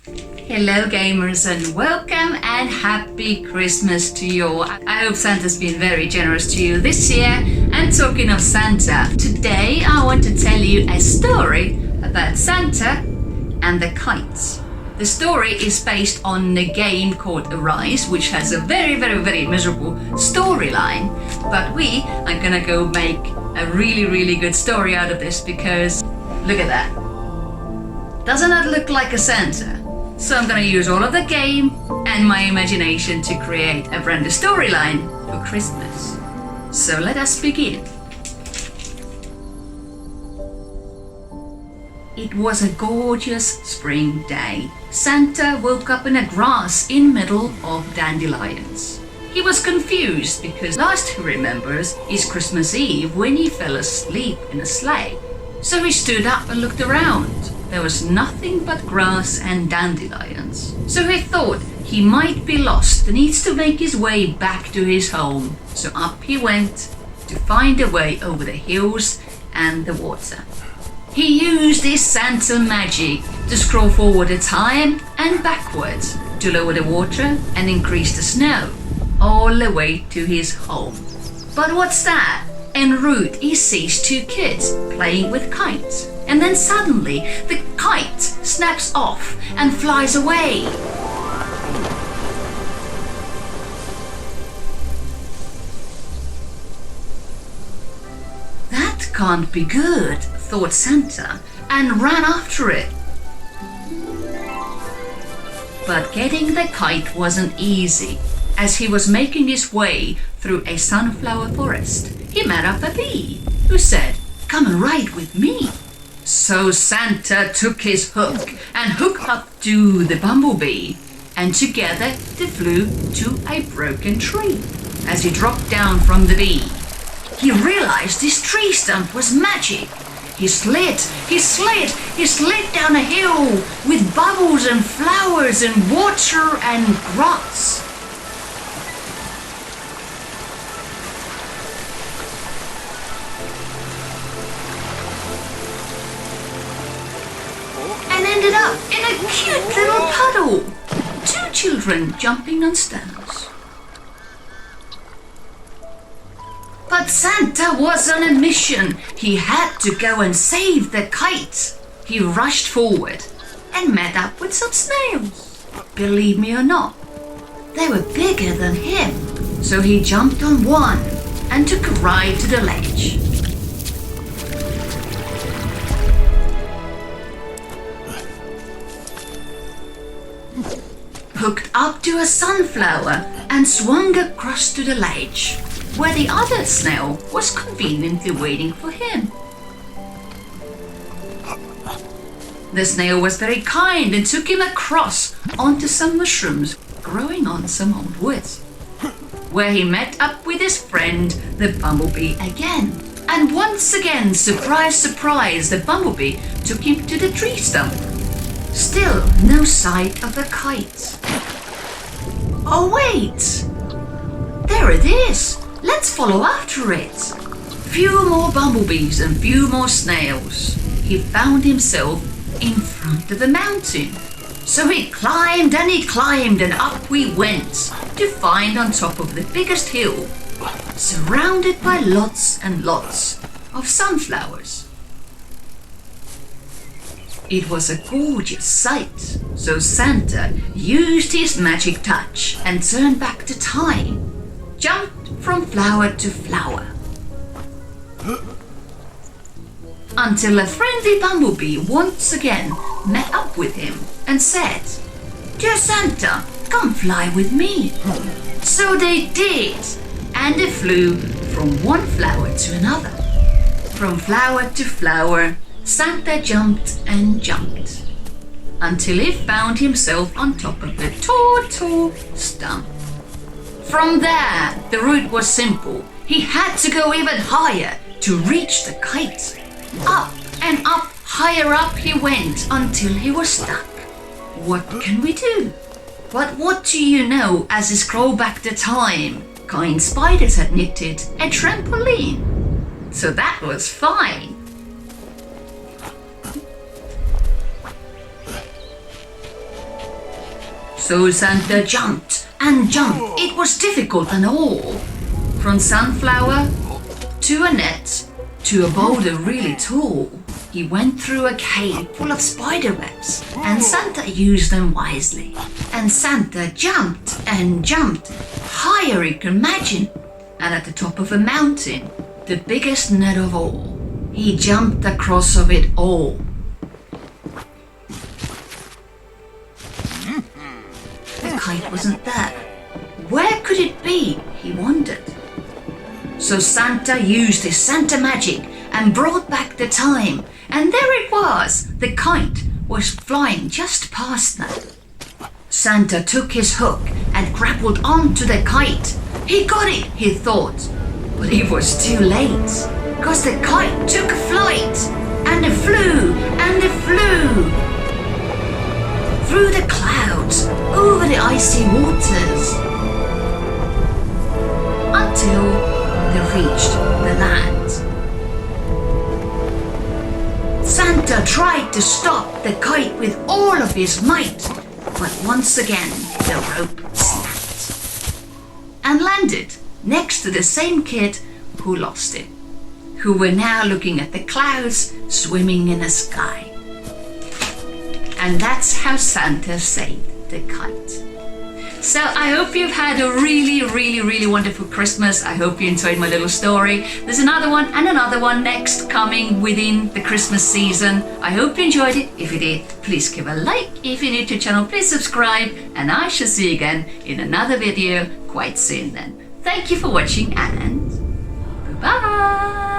Hello gamers and welcome and happy Christmas to you all. I hope Santa's been very generous to you this year. And talking of Santa, today I want to tell you a story about Santa and the kites. The story is based on a game called Arise, which has a very miserable storyline. But we are gonna go make a really good story out of this because look at that. Doesn't that look like a Santa? So I'm gonna use all of the game and my imagination to create a brand new storyline for Christmas. So let us begin. It was a gorgeous spring day. Santa woke up in a grass in middle of dandelions. He was confused because last he remembers is Christmas Eve when he fell asleep in a sleigh. So he stood up and looked around. There was nothing but grass and dandelions. So he thought he might be lost and needs to make his way back to his home. So up he went to find a way over the hills and the water. He used his Santa magic to scroll forward the time and backwards to lower the water and increase the snow all the way to his home. But what's that? En route he sees two kids playing with kites. And then suddenly the kite snaps off and flies away. That can't be good, thought Santa, and ran after it. But getting the kite wasn't easy. As he was making his way through a sunflower forest, he met up a bee who said, "Come and ride with me." So Santa took his hook and hooked up to the bumblebee, and together they flew to a broken tree. As he dropped down from the bee, he realized this tree stump was magic. He slid down a hill with bubbles and flowers and water and grass. And ended up in a cute little puddle. Two children jumping on stones. But Santa was on a mission. He had to go and save the kite. He rushed forward and met up with some snails. Believe me or not, they were bigger than him. So he jumped on one and took a ride to the ledge. Hooked up to a sunflower and swung across to the ledge, where the other snail was conveniently waiting for him. The snail was very kind and took him across onto some mushrooms growing on some old woods, where he met up with his friend the bumblebee again. And once again, surprise, the bumblebee took him to the tree stump. Still no sight of the kite. Oh wait! There it is! Let's follow after it. Few more bumblebees and few more snails. He found himself in front of a mountain. So he climbed and up we went to find on top of the biggest hill, surrounded by lots and lots of sunflowers. It was a gorgeous sight, so Santa used his magic touch and turned back the time, jumped from flower to flower, until a friendly bumblebee once again met up with him and said, "Dear Santa, come fly with me." So they did, and they flew from one flower to another. From flower to flower, Santa jumped and jumped until he found himself on top of a tall stump. From there, the route was simple. He had to go even higher to reach the kite. Up and up, higher up he went until he was stuck. What can we do? But what do you know, as he scrolled back the time, kind spiders had knitted a trampoline. So that was fine. So Santa jumped and jumped. It was difficult and all. From sunflower to a net to a boulder really tall. He went through a cave full of spider webs, and Santa used them wisely. And Santa jumped and jumped, higher you can imagine. And at the top of a mountain, the biggest net of all, he jumped across of it all. The kite wasn't there. Where could it be? He wondered. So Santa used his Santa magic and brought back the time. And there it was. The kite was flying just past them. Santa took his hook and grappled onto the kite. He got it, he thought. But it was too late. Because the kite took flight. And it flew and it flew. Through the clouds, over the icy waters. Until they reached the land. Santa tried to stop the kite with all of his might, but once again the rope snapped and landed next to the same kid who lost it, who were now looking at the clouds swimming in the sky. And that's how Santa saved the kite. So I hope you've had a really wonderful Christmas. I hope you enjoyed my little story. There's another one and another one next coming within the Christmas season. I hope you enjoyed it. If you did, please give a like. If you're new to the channel, please subscribe. And I shall see you again in another video quite soon then. Thank you for watching and bye-bye.